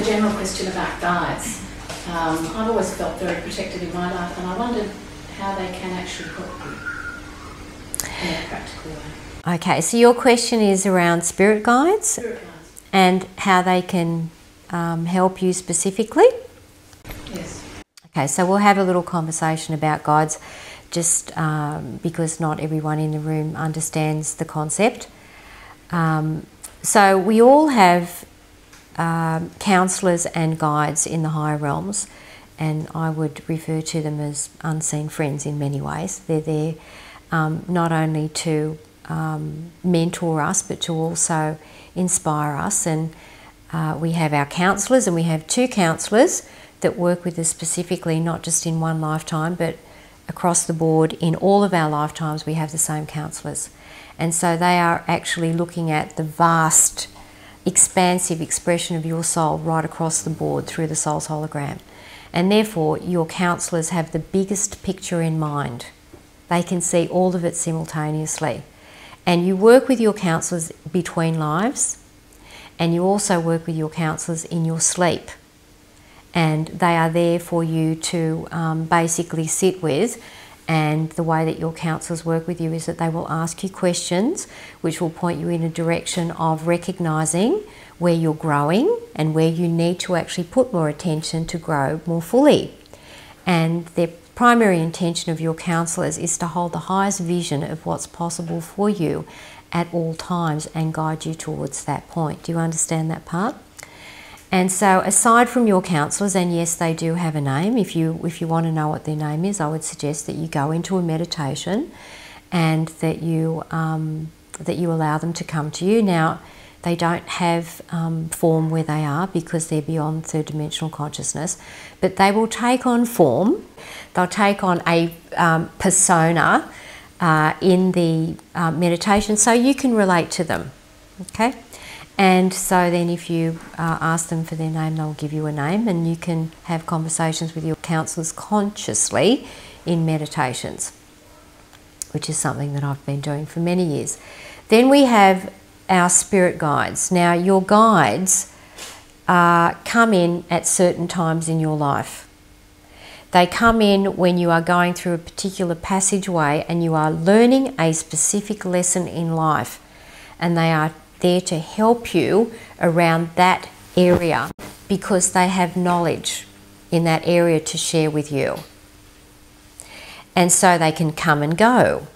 a general question about guides. I've always felt very protected in my life, and I wondered how they can actually help you in a practical way. Okay, so your question is around spirit guides? Spirit guides. And how they can help you specifically? Yes. Okay, so we'll have a little conversation about guides, just because not everyone in the room understands the concept. So we all have counsellors and guides in the higher realms, and I would refer to them as unseen friends in many ways. They're there not only to mentor us, but to also inspire us. And we have our counsellors, and we have 2 counsellors that work with us specifically, not just in one lifetime, but across the board in all of our lifetimes we have the same counsellors. And so they are actually looking at the vast, expansive expression of your soul right across the board through the soul's hologram. And therefore your counsellors have the biggest picture in mind. They can see all of it simultaneously. And you work with your counsellors between lives, and you also work with your counsellors in your sleep. And they are there for you to basically sit with. And the way that your counsellors work with you is that they will ask you questions which will point you in a direction of recognising where you're growing and where you need to actually put more attention to grow more fully. And the primary intention of your counsellors is to hold the highest vision of what's possible for you at all times and guide you towards that point. Do you understand that part? And so aside from your counsellors, and yes, they do have a name, if you want to know what their name is, I would suggest that you go into a meditation and that you allow them to come to you. Now, they don't have form where they are because they're beyond third dimensional consciousness, but they will take on form. They'll take on a persona in the meditation so you can relate to them, okay? And so then if you ask them for their name, they'll give you a name, and you can have conversations with your counsellors consciously in meditations, which is something that I've been doing for many years. Then we have our spirit guides. Now, your guides come in at certain times in your life. They come in when you are going through a particular passageway and you are learning a specific lesson in life, and they are there to help you around that area because they have knowledge in that area to share with you. And so they can come and go.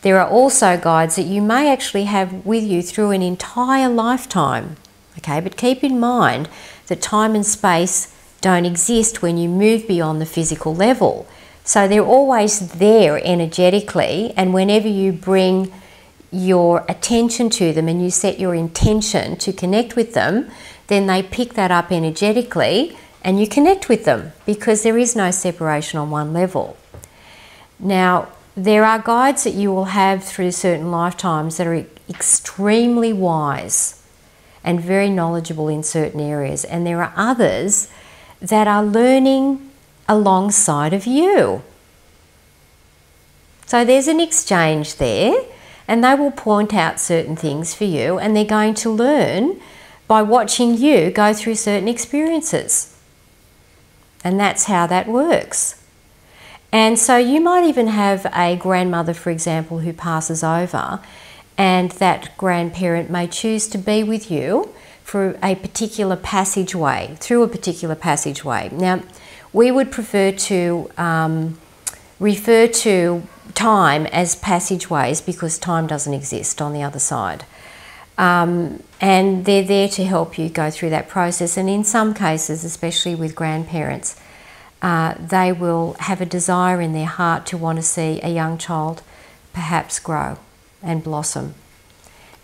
There are also guides that you may actually have with you through an entire lifetime, okay? But keep in mind that time and space don't exist when you move beyond the physical level. So they're always there energetically, and whenever you bring your attention to them and you set your intention to connect with them, then they pick that up energetically and you connect with them because there is no separation on one level. Now, there are guides that you will have through certain lifetimes that are extremely wise and very knowledgeable in certain areas, and there are others that are learning alongside of you. So there's an exchange there. And they will point out certain things for you, and they're going to learn by watching you go through certain experiences. And that's how that works. And so you might even have a grandmother, for example, who passes over, and that grandparent may choose to be with you for a particular passageway, through a particular passageway. Now, we would prefer to refer to time as passageways because time doesn't exist on the other side. And they're there to help you go through that process. And in some cases, especially with grandparents, they will have a desire in their heart to want to see a young child perhaps grow and blossom.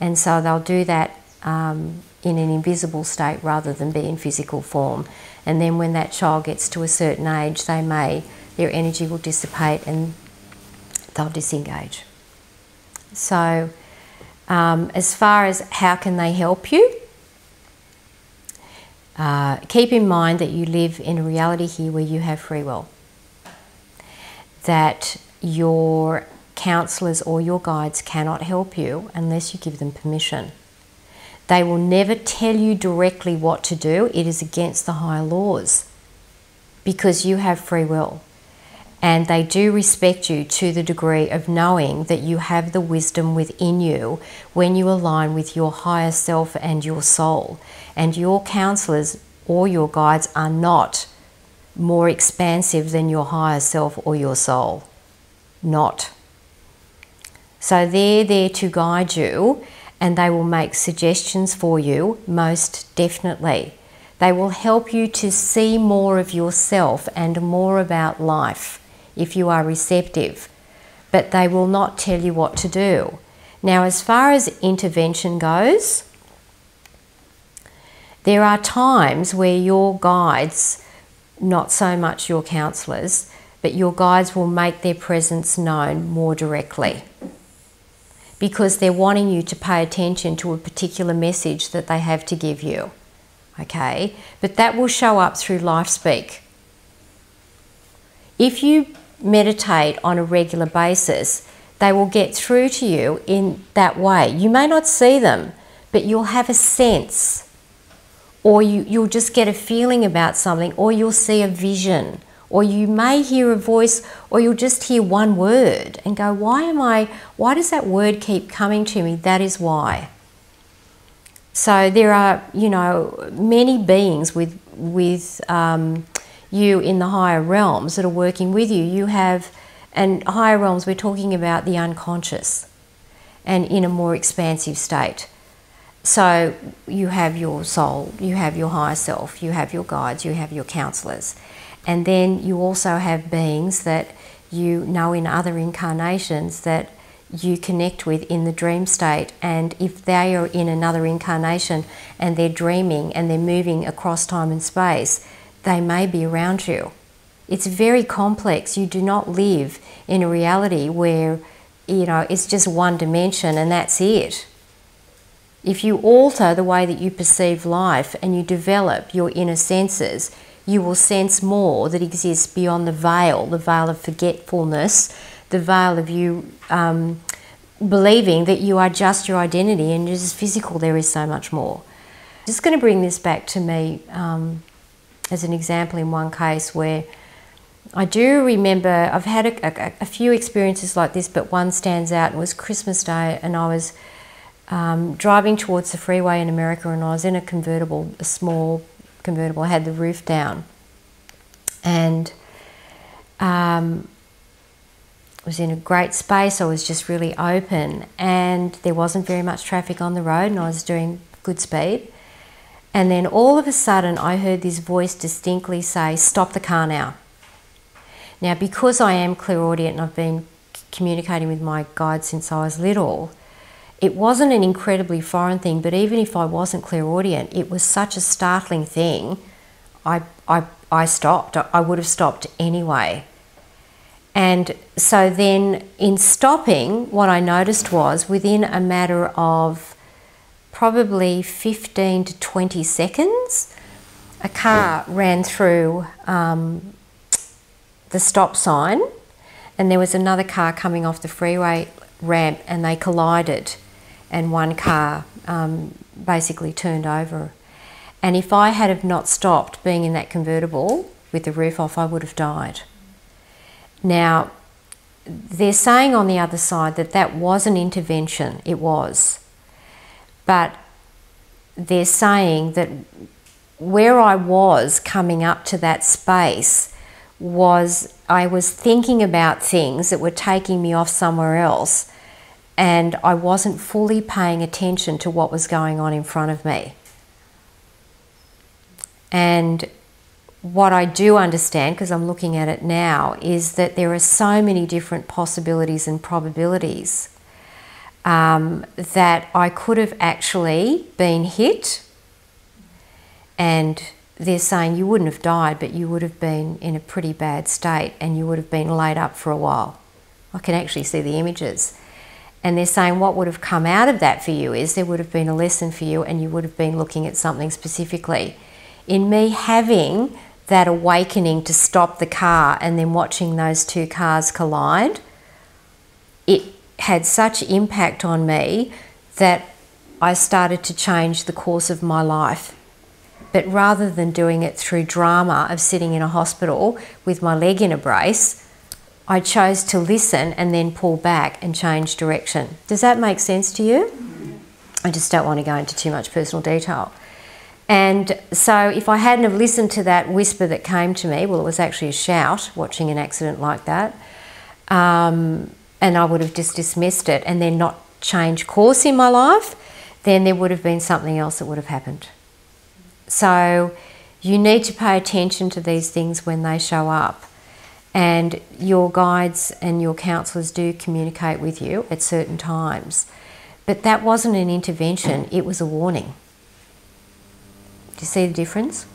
And so they'll do that in an invisible state rather than be in physical form. And then when that child gets to a certain age, their energy will dissipate and they'll disengage. So as far as how can they help you, keep in mind that you live in a reality here where you have free will. That your counsellors or your guides cannot help you unless you give them permission. They will never tell you directly what to do. It is against the higher laws because you have free will. And they do respect you to the degree of knowing that you have the wisdom within you when you align with your higher self and your soul. And your counsellors or your guides are not more expansive than your higher self or your soul. Not. So they're there to guide you, and they will make suggestions for you, most definitely. They will help you to see more of yourself and more about life if you are receptive, but they will not tell you what to do. Now, as far as intervention goes, there are times where your guides, not so much your counsellors, but your guides will make their presence known more directly because they're wanting you to pay attention to a particular message that they have to give you, okay? But that will show up through life speak. If you meditate on a regular basis, they will get through to you in that way. You may not see them, but you'll have a sense, or you'll just get a feeling about something, or you'll see a vision, or you may hear a voice, or you'll just hear one word and go, why does that word keep coming to me? That is why. So there are, many beings with you in the higher realms that are working with you. You have, and higher realms, we're talking about the unconscious and in a more expansive state. So you have your soul, you have your higher self, you have your guides, you have your counsellors. And then you also have beings that you know in other incarnations that you connect with in the dream state. And if they are in another incarnation and they're dreaming and they're moving across time and space, they may be around you. It's very complex. You do not live in a reality where, it's just one dimension and that's it. If you alter the way that you perceive life and you develop your inner senses, you will sense more that exists beyond the veil of forgetfulness, the veil of you believing that you are just your identity and just physical. There is so much more. Just going to bring this back to me as an example in one case where I do remember I've had a few experiences like this, but one stands out. It was Christmas Day and I was driving towards the freeway in America and I was in a small convertible, had the roof down, and it was in a great space. I was just really open and there wasn't very much traffic on the road and I was doing good speed. And then all of a sudden I heard this voice distinctly say, "Stop the car now." Now, because I am clairaudient and I've been communicating with my guide since I was little, it wasn't an incredibly foreign thing, but even if I wasn't clairaudient, it was such a startling thing, I stopped. I would have stopped anyway. And so then in stopping, what I noticed was within a matter of probably 15 to 20 seconds, a car ran through the stop sign and there was another car coming off the freeway ramp and they collided and one car basically turned over. And if I had have not stopped being in that convertible with the roof off, I would have died. Now, they're saying on the other side that that was an intervention. It was. But they're saying that where I was coming up to that space was I was thinking about things that were taking me off somewhere else and I wasn't fully paying attention to what was going on in front of me. And what I do understand, because I'm looking at it now, is that there are so many different possibilities and probabilities that I could have actually been hit, and they're saying you wouldn't have died, but you would have been in a pretty bad state and you would have been laid up for a while. I can actually see the images. And they're saying what would have come out of that for you is there would have been a lesson for you and you would have been looking at something specifically. In me having that awakening to stop the car and then watching those two cars collide, it had such impact on me that I started to change the course of my life. But rather than doing it through drama of sitting in a hospital with my leg in a brace, I chose to listen and then pull back and change direction. Does that make sense to you? I just don't want to go into too much personal detail. And so if I hadn't have listened to that whisper that came to me, well, it was actually a shout watching an accident like that, and I would have just dismissed it and then not changed course in my life, then there would have been something else that would have happened. So you need to pay attention to these things when they show up. And your guides and your counsellors do communicate with you at certain times. But that wasn't an intervention, it was a warning. Do you see the difference?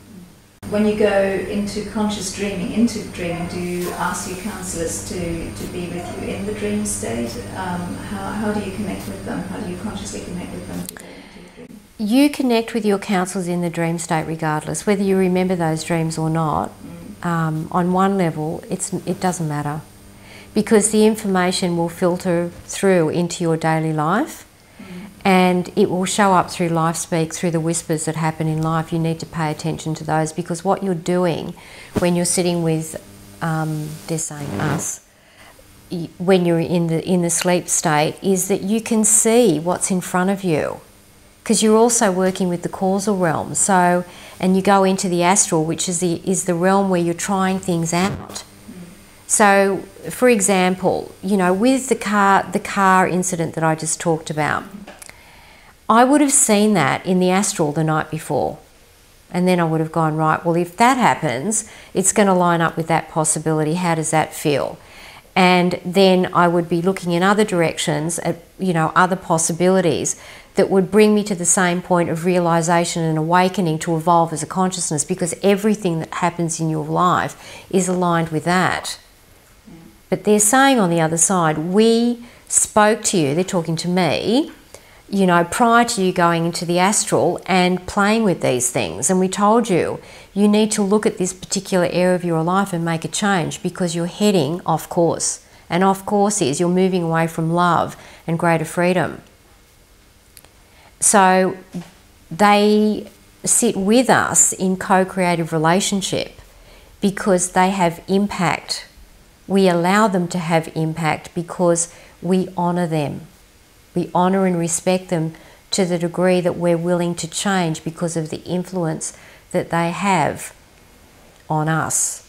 When you go into conscious dreaming, do you ask your counsellors to be with you in the dream state? How do you connect with them? How do you consciously connect with them to go into the dream? You connect with your counsellors in the dream state regardless, whether you remember those dreams or not. On one level, it doesn't matter, because the information will filter through into your daily life, and it will show up through life speak, through the whispers that happen in life. You need to pay attention to those, because what you're doing when you're sitting with, they're saying us, when you're in the sleep state, is that you can see what's in front of you, because you're also working with the causal realm. So, and you go into the astral, which is the realm where you're trying things out. So, for example, you know, with the car incident that I just talked about, I would have seen that in the astral the night before, and then I would have gone, right, well, if that happens, it's going to line up with that possibility. How does that feel? And then I would be looking in other directions at, you know, other possibilities that would bring me to the same point of realization and awakening to evolve as a consciousness, because everything that happens in your life is aligned with that. But they're saying on the other side, we spoke to you, they're talking to me, you know, prior to you going into the astral and playing with these things. And we told you, you need to look at this particular area of your life and make a change, because you're heading off course. And off course is you're moving away from love and greater freedom. So they sit with us in co-creative relationship because they have impact. We allow them to have impact because we honour them. We honour and respect them to the degree that we're willing to change because of the influence that they have on us.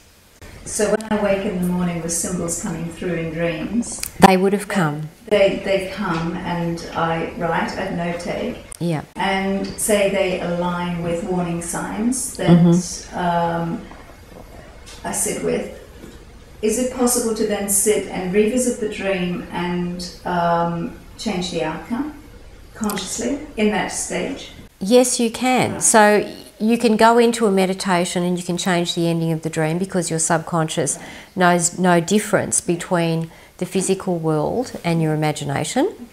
So when I wake in the morning with symbols coming through in dreams... They would have come. They come and I write, I notate. Yeah. And say they align with warning signs that I sit with. Is it possible to then sit and revisit the dream and change the outcome consciously in that stage? Yes, you can. Right. So you can go into a meditation and you can change the ending of the dream, because your subconscious knows no difference between the physical world and your imagination.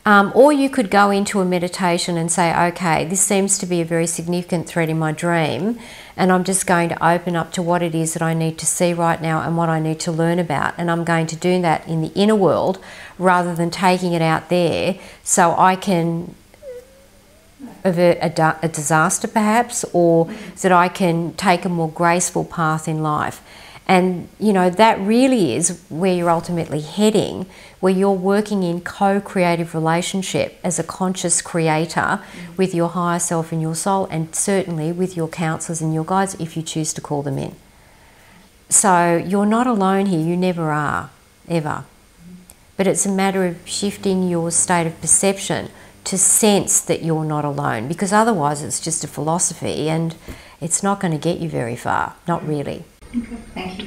Or you could go into a meditation and say, okay, this seems to be a very significant thread in my dream, and I'm just going to open up to what it is that I need to see right now and what I need to learn about. And I'm going to do that in the inner world rather than taking it out there, so I can avert a disaster perhaps, or that I can take a more graceful path in life. And, you know, that really is where you're ultimately heading, where you're working in co-creative relationship as a conscious creator with your higher self and your soul, and certainly with your counsellors and your guides if you choose to call them in. So you're not alone here, you never are, ever. But it's a matter of shifting your state of perception to sense that you're not alone, because otherwise it's just a philosophy and it's not going to get you very far, not really. Okay, thank you.